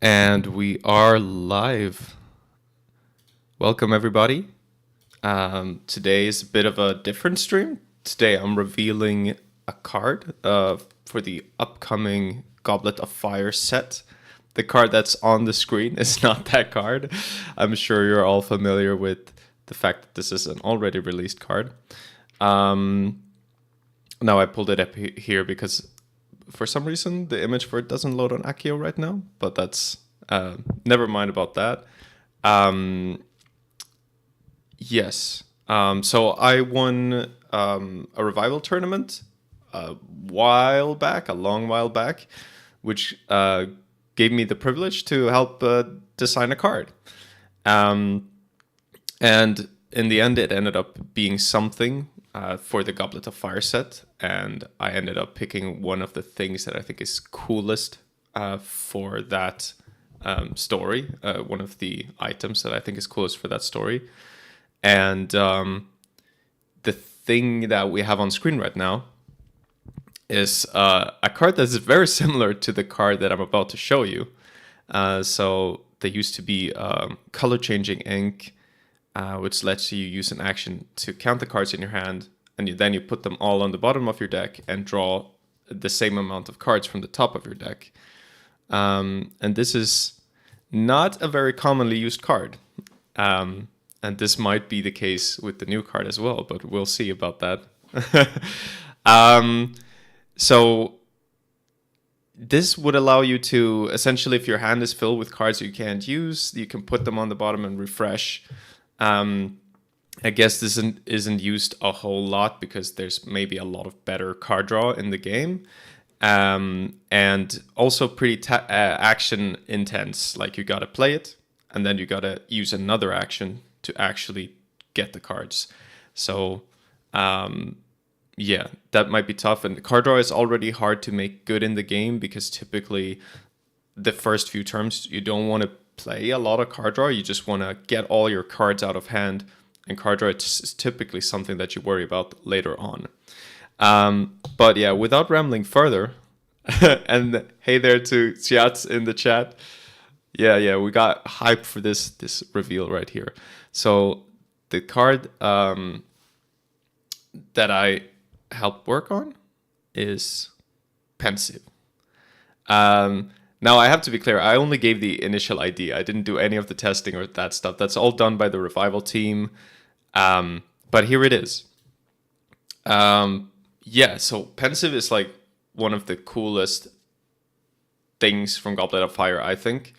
And we are live. Welcome, everybody. Today is a bit of a different stream. Today I'm revealing a card for the upcoming Goblet of Fire set. The card that's on the screen is not that card. I'm sure you're all familiar with the fact that this is an already released card. Now I pulled it up here because for some reason the image for it doesn't load on Accio right now, but that's never mind about that. Yes. So I won a revival tournament a long while back, which gave me the privilege to help design a card. And in the end, it ended up being something for the Goblet of Fire set, and I ended up picking one of the things that I think is coolest for that story, one of the items that I think is coolest for that story. And the thing that we have on screen right now is a card that is very similar to the card that I'm about to show you. So there used to be color changing ink, which lets you use an action to count the cards in your hand, and then you put them all on the bottom of your deck and draw the same amount of cards from the top of your deck. And this is not a very commonly used card. And this might be the case with the new card as well, but we'll see about that. So this would allow you to, essentially, if your hand is filled with cards you can't use, you can put them on the bottom and refresh. I guess this isn't used a whole lot because there's maybe a lot of better card draw in the game. And also pretty action intense, like you gotta play it, and then you gotta use another action to actually get the cards. So yeah, that might be tough. And card draw is already hard to make good in the game because typically the first few turns you don't want to play a lot of card draw. You just want to get all your cards out of hand, and card draw is typically something that you worry about later on. But yeah, without rambling further, and hey there to Chiats in the chat. Yeah, we got hype for this reveal right here. So the card that I helped work on is Pensive. Now I have to be clear, I only gave the initial idea. I didn't do any of the testing or that stuff. That's all done by the Revival team. But here it is. Yeah, so Pensive is like one of the coolest things from Goblet of Fire, I think.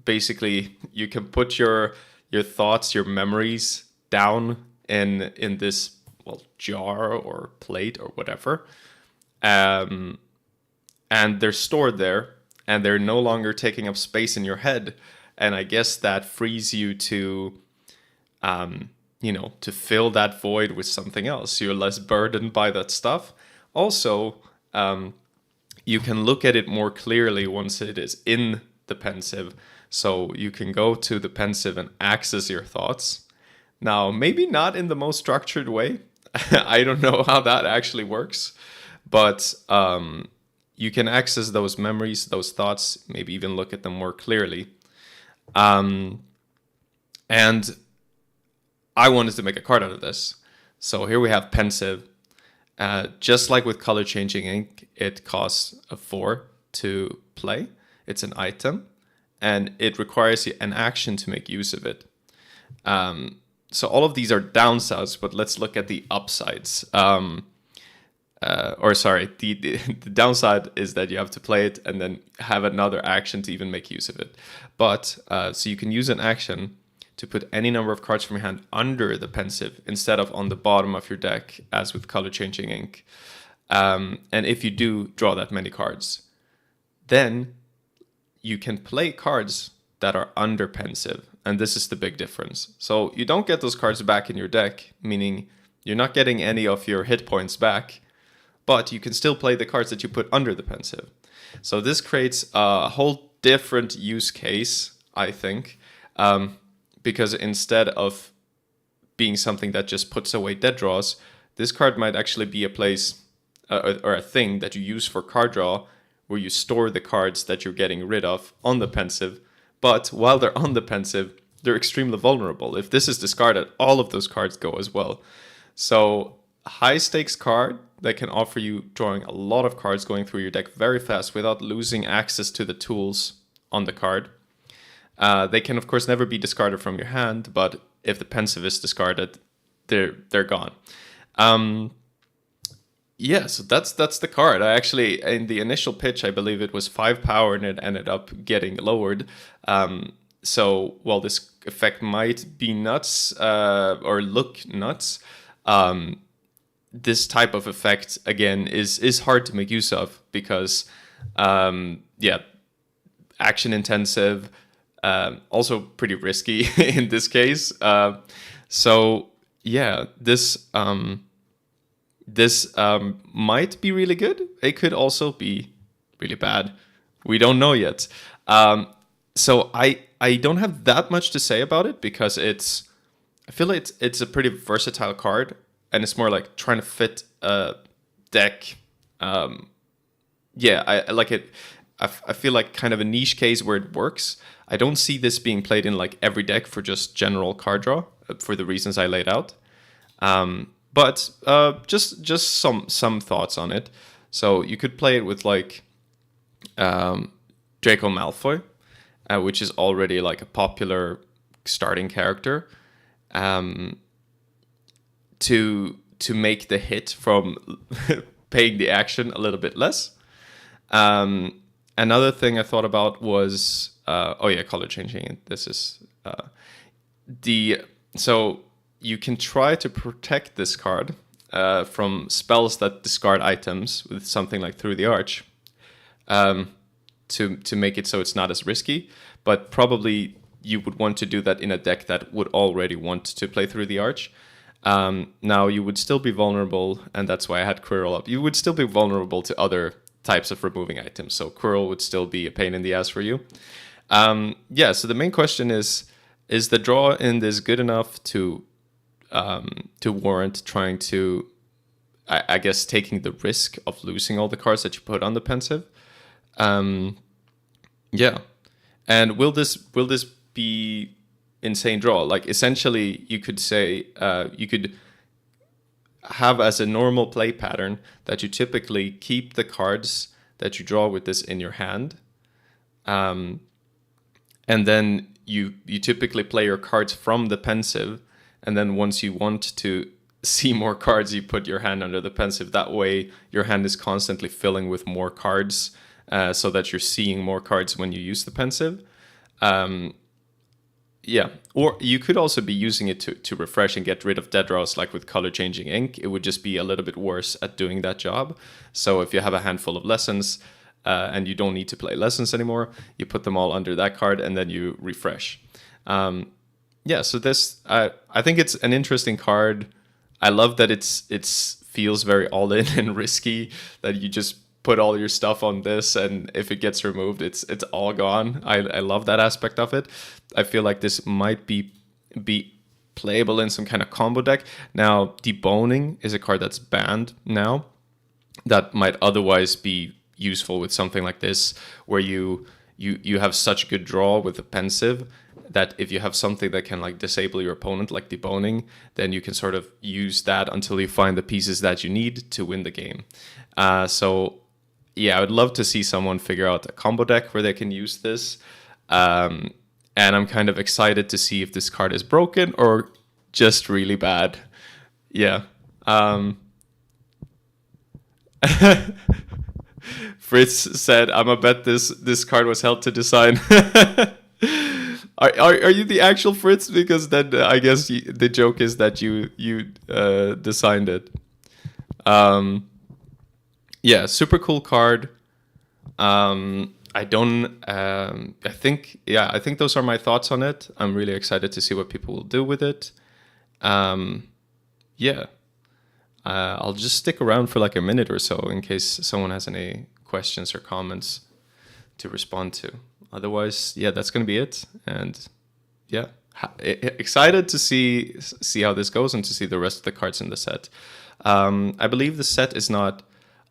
Basically, you can put your thoughts, your memories down in this jar or plate or whatever, and they're stored there, and they're no longer taking up space in your head. And I guess that frees you to to fill that void with something else. You're less burdened by that stuff. Also, you can look at it more clearly once it is in the Pensive. So you can go to the Pensive and access your thoughts. Now, maybe not in the most structured way. I don't know how that actually works. But you can access those memories, those thoughts, maybe even look at them more clearly. And I wanted to make a card out of this. So here we have Pensive. Just like with color changing ink, it costs a 4 to play. It's an item, and it requires an action to make use of it. So all of these are downsides, but let's look at the upsides. The downside is that you have to play it and then have another action to even make use of it. But so you can use an action to put any number of cards from your hand under the Pensive instead of on the bottom of your deck, as with color changing ink. And if you do draw that many cards, then you can play cards that are under Pensive, and this is the big difference. So you don't get those cards back in your deck, meaning you're not getting any of your hit points back, but you can still play the cards that you put under the Pensive. So this creates a whole different use case, I think, because instead of being something that just puts away dead draws, this card might actually be a place or a thing that you use for card draw where you store the cards that you're getting rid of on the pensive. But while they're on the pensive, they're extremely vulnerable. If this is discarded, all of those cards go as well. So high stakes card that can offer you drawing a lot of cards going through your deck very fast without losing access to the tools on the card. They can of course never be discarded from your hand, but if the pensive is discarded, they're gone. Yeah, so that's the card. I actually, in the initial pitch, I believe it was 5 power and it ended up getting lowered. So while this effect might be nuts or look nuts, this type of effect again is hard to make use of because action intensive, also pretty risky in this case. So yeah, this might be really good. It could also be really bad. We don't know yet. So I don't have that much to say about it because I feel like it's a pretty versatile card, and it's more like trying to fit a deck. I like it. I feel like kind of a niche case where it works. I don't see this being played in like every deck for just general card draw for the reasons I laid out. But just some thoughts on it. So you could play it with like Draco Malfoy, which is already like a popular starting character, to make the hit from paying the action a little bit less. Another thing I thought about was color changing. This is so you can try to protect this card from spells that discard items with something like Through the Arch, to make it so it's not as risky. But probably you would want to do that in a deck that would already want to play Through the Arch. Now you would still be vulnerable, and that's why I had Quirrell up. You would still be vulnerable to other types of removing items, so Quirrell would still be a pain in the ass for you. So the main question is the draw in this good enough to warrant trying to, I guess, taking the risk of losing all the cards that you put on the pensive? And will this be insane draw? Like essentially, you could say you could have as a normal play pattern that you typically keep the cards that you draw with this in your hand, and then you typically play your cards from the pensive, and then once you want to see more cards, you put your hand under the pensive. That way, your hand is constantly filling with more cards, so that you're seeing more cards when you use the pensive. Or you could also be using it to refresh and get rid of dead draws, like with color changing ink. It would just be a little bit worse at doing that job. So if you have a handful of lessons and you don't need to play lessons anymore, you put them all under that card and then you refresh. So this I think it's an interesting card. I love that it's feels very all in and risky, that you just put all your stuff on this, and if it gets removed, it's all gone. I love that aspect of it. I feel like this might be playable in some kind of combo deck. Now, deboning is a card that's banned now that might otherwise be useful with something like this, where you have such good draw with the pensive that if you have something that can like disable your opponent, like deboning, then you can sort of use that until you find the pieces that you need to win the game. I would love to see someone figure out a combo deck where they can use this. And I'm kind of excited to see if this card is broken or just really bad. Yeah. Fritz said, "I'm a bet this card was held to design." Are you the actual Fritz? Because then I guess the joke is that you designed it. Super cool card. I think those are my thoughts on it. I'm really excited to see what people will do with it. I'll just stick around for like a minute or so in case someone has any questions or comments to respond to. Otherwise, that's going to be it. And excited to see how this goes and to see the rest of the cards in the set. I believe the set is not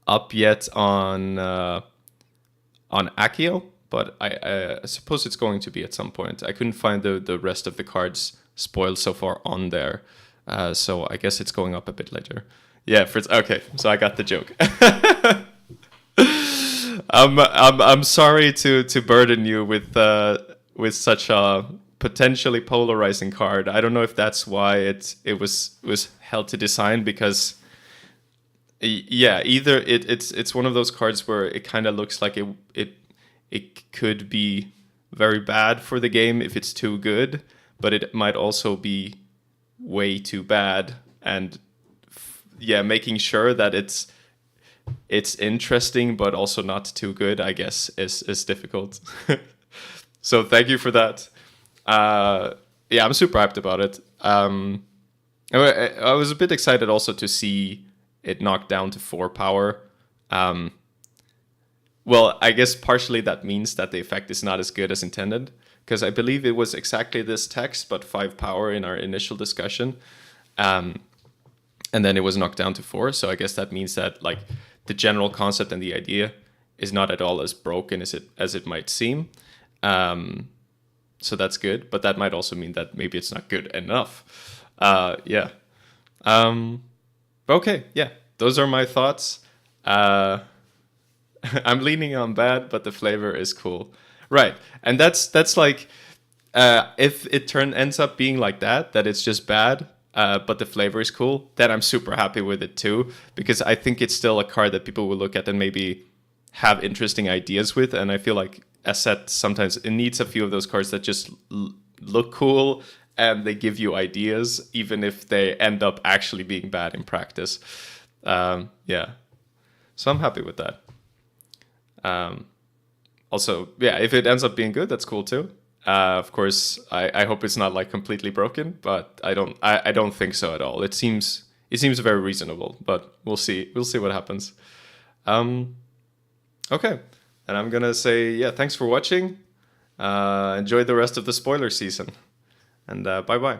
up yet on on Accio, but I suppose it's going to be at some point. I couldn't find the rest of the cards spoiled so far on there, so I guess it's going up a bit later. Yeah, Fritz. Okay, so I got the joke. I'm sorry to burden you with such a potentially polarizing card. I don't know if that's why it was held to design, because yeah, either it's one of those cards where it kind of looks like it could be very bad for the game if it's too good, but it might also be way too bad, and yeah, making sure that it's interesting but also not too good, I guess, is difficult. So thank you for that. Yeah, I'm super hyped about it. I was a bit excited also to see it knocked down to 4 power. Well, I guess partially that means that the effect is not as good as intended, because I believe it was exactly this text but 5 power in our initial discussion. And then it was knocked down to 4. So I guess that means that like the general concept and the idea is not at all as broken as it might seem. So that's good, but that might also mean that maybe it's not good enough. Yeah. Okay. Yeah. Those are my thoughts. I'm leaning on bad, but the flavor is cool. Right. And that's like, if it ends up being like that it's just bad, but the flavor is cool, then I'm super happy with it too, because I think it's still a card that people will look at and maybe have interesting ideas with. And I feel like as said, sometimes it needs a few of those cards that just look cool and they give you ideas, even if they end up actually being bad in practice. Yeah. So I'm happy with that. Also, yeah, if it ends up being good, that's cool too. Of course, I hope it's not like completely broken, but I don't think so at all. It seems very reasonable, but we'll see. We'll see what happens. Okay, and I'm gonna say, yeah, thanks for watching. Enjoy the rest of the spoiler season, and bye bye.